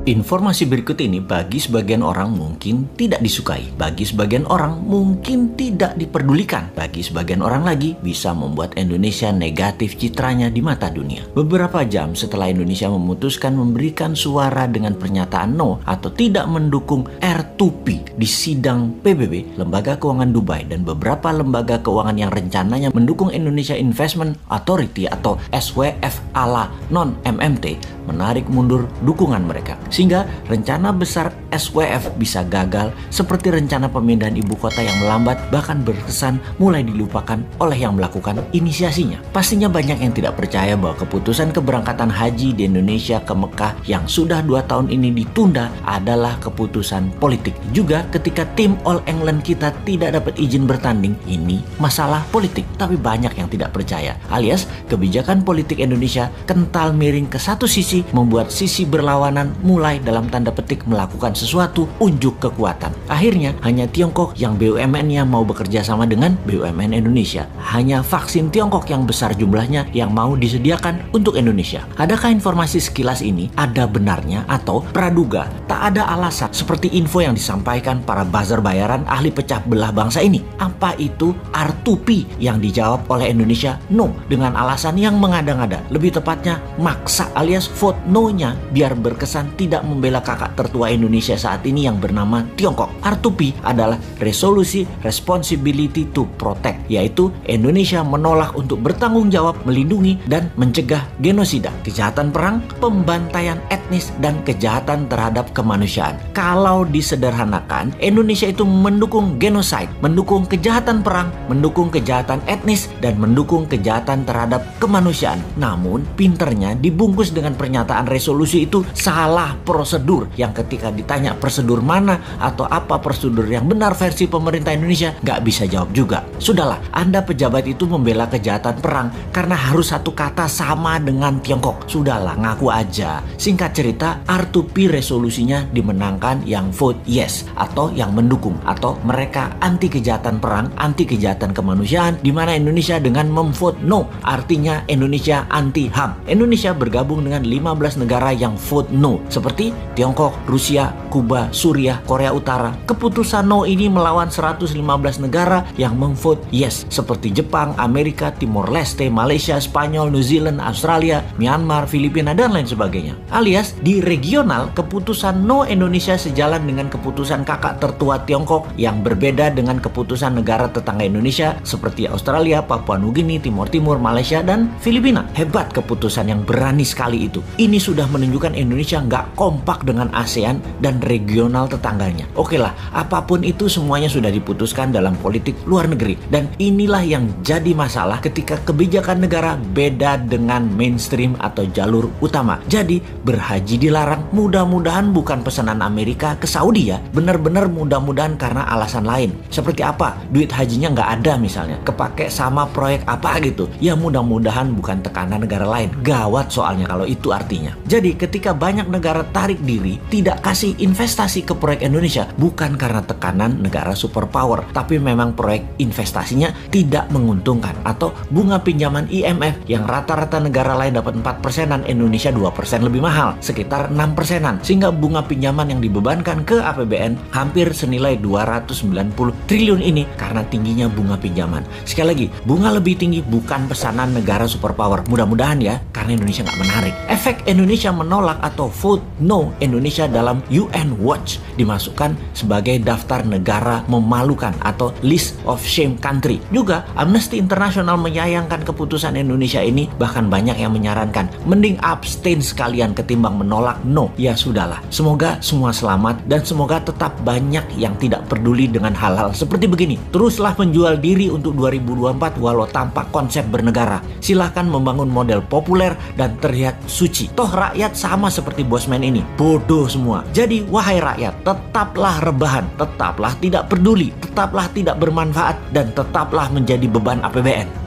Informasi berikut ini bagi sebagian orang mungkin tidak disukai, bagi sebagian orang mungkin tidak diperdulikan, bagi sebagian orang lagi bisa membuat Indonesia negatif citranya di mata dunia. Beberapa jam setelah Indonesia memutuskan memberikan suara dengan pernyataan no atau tidak mendukung R2P di sidang PBB, Lembaga Keuangan Dubai dan beberapa lembaga keuangan yang rencananya mendukung Indonesia Investment Authority atau SWF ala non-MMT menarik mundur dukungan mereka. Sehingga rencana besar SWF bisa gagal seperti rencana pemindahan ibu kota yang melambat bahkan berkesan mulai dilupakan oleh yang melakukan inisiasinya. Pastinya banyak yang tidak percaya bahwa keputusan keberangkatan haji di Indonesia ke Mekah yang sudah 2 tahun ini ditunda adalah keputusan politik. Juga ketika tim All England kita tidak dapat izin bertanding, ini masalah politik. Tapi banyak yang tidak percaya, alias kebijakan politik Indonesia kental miring ke satu sisi membuat sisi berlawanan mulai dalam tanda petik melakukan sesuatu unjuk kekuatan. Akhirnya hanya Tiongkok yang BUMN-nya mau bekerja sama dengan BUMN Indonesia. Hanya vaksin Tiongkok yang besar jumlahnya yang mau disediakan untuk Indonesia. Adakah informasi sekilas ini ada benarnya atau praduga tak ada alasan seperti info yang disampaikan para buzzer bayaran ahli pecah belah bangsa ini? Apa itu R2P yang dijawab oleh Indonesia no dengan alasan yang mengada-ngada, lebih tepatnya maksa alias vote no-nya biar berkesan tidak membela kakak tertua Indonesia saat ini yang bernama Tiongkok. R2P adalah Resolusi Responsibility to Protect, yaitu Indonesia menolak untuk bertanggung jawab melindungi dan mencegah genosida, kejahatan perang, pembantaian etnis, dan kejahatan terhadap kemanusiaan. Kalau disederhanakan, Indonesia itu mendukung genocide, mendukung kejahatan perang, mendukung kejahatan etnis, dan mendukung kejahatan terhadap kemanusiaan. Namun, pinternya dibungkus dengan pernyataan resolusi itu salah prosedur, yang ketika ditanya prosedur mana atau apa prosedur yang benar versi pemerintah Indonesia, nggak bisa jawab juga. Sudahlah, Anda pejabat itu membela kejahatan perang karena harus satu kata sama dengan Tiongkok. Sudahlah, ngaku aja. Singkat cerita, R2P resolusinya dimenangkan yang vote yes atau yang mendukung, atau mereka anti kejahatan perang, anti kejahatan kemanusiaan, di mana Indonesia dengan memvote no, artinya Indonesia anti HAM. Indonesia bergabung dengan 15 negara yang vote no, seperti Tiongkok, Rusia, Kuba, Suriah, Korea Utara. Keputusan no ini melawan 115 negara yang memvote yes, seperti Jepang, Amerika, Timor Leste, Malaysia, Spanyol, New Zealand, Australia, Myanmar, Filipina, dan lain sebagainya. Alias, di regional, keputusan no Indonesia sejalan dengan keputusan kakak tertua Tiongkok yang berbeda dengan keputusan negara tetangga Indonesia seperti Australia, Papua Nugini, Timor Timur, Malaysia, dan Filipina. Hebat keputusan yang berani sekali itu. Ini sudah menunjukkan Indonesia nggak kompak dengan ASEAN dan regional tetangganya. Oke lah, apapun itu semuanya sudah diputuskan dalam politik luar negeri. Dan inilah yang jadi masalah ketika kebijakan negara beda dengan mainstream atau jalur utama. Jadi berhaji dilarang, mudah-mudahan bukan pesanan Amerika ke Saudi ya. Benar-benar mudah-mudahan karena alasan lain. Seperti apa? Duit hajinya nggak ada misalnya. Kepake sama proyek apa gitu. Ya mudah-mudahan bukan tekanan negara lain. Gawat soalnya kalau itu artinya. Jadi ketika banyak negara tarik diri, tidak kasih investasi ke proyek Indonesia, bukan karena tekanan negara superpower, tapi memang proyek investasinya tidak menguntungkan, atau bunga pinjaman IMF yang rata-rata negara lain dapat 4%-an, Indonesia 2% lebih mahal, sekitar 6%-an, sehingga bunga pinjaman yang dibebankan ke APBN hampir senilai 290 triliun ini karena tingginya bunga pinjaman. Sekali lagi, bunga lebih tinggi bukan pesanan negara superpower, mudah-mudahan ya, karena Indonesia nggak menarik. Efek Indonesia menolak atau vote no Indonesia dalam UN Watch dimasukkan sebagai daftar negara memalukan atau list of shame country. Juga Amnesty International menyayangkan keputusan Indonesia ini, bahkan banyak yang menyarankan mending abstain sekalian ketimbang menolak no. Ya sudahlah, semoga semua selamat dan semoga tetap banyak yang tidak peduli dengan hal-hal seperti begini. Teruslah menjual diri untuk 2024 walau tanpa konsep bernegara. Silahkan membangun model populer dan terlihat suci. Toh rakyat sama seperti bosman ini, bodoh semua. Jadi wahai rakyat, tetaplah rebahan, tetaplah tidak peduli, tetaplah tidak bermanfaat, dan tetaplah menjadi beban APBN.